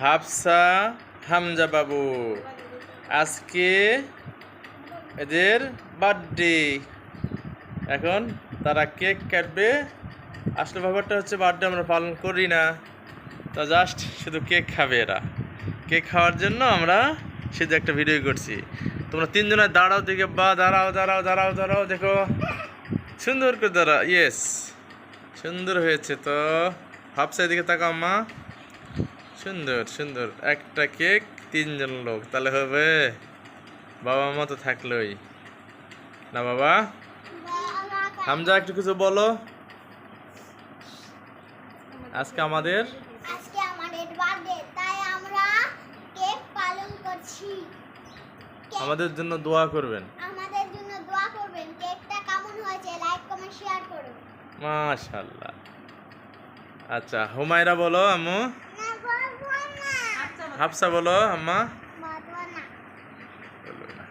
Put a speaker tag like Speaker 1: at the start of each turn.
Speaker 1: হাফসা, হামজা বাবু আজকে এদের বার্থডে। এখন তারা কেক কাটবে। আসলে ব্যাপারটা হচ্ছে বার্থডে আমরা পালন করি না, তা জাস্ট শুধু কেক খাবে এরা। কেক খাওয়ার জন্য আমরা শুধু একটা ভিডিও করছি। তোমরা তিনজনে দাঁড়াও দিকে, বা দাঁড়াও দাঁড়াও দাঁড়াও দাঁড়াও, দেখো সুন্দর করে দাঁড়া। ইয়েস, সুন্দর হয়েছে তো। হাফসা দিকে তাকাও মা, সুন্দর সুন্দর। একটা কেক, তিনজন লোক, তাহলে হবে? বাবা মা তো থাকলোই না বাবা। হামজা একটু কিছু বলো। আজকে আমাদের
Speaker 2: বার্থডে, তাই আমরা কেক পালন করছি।
Speaker 1: আমাদের জন্য দোয়া করবেন।
Speaker 2: আমাদের জন্য দোয়া করবেন। কেকটা কেমন হয়েছে লাইক কমেন্ট শেয়ার করুন।
Speaker 1: মাশাআল্লাহ। আচ্ছা, হুমায়রা বলো আম্মু।
Speaker 2: না বলবো না।
Speaker 1: হাফসা বলো আম্মা।
Speaker 2: বলবো না।
Speaker 1: বলো না।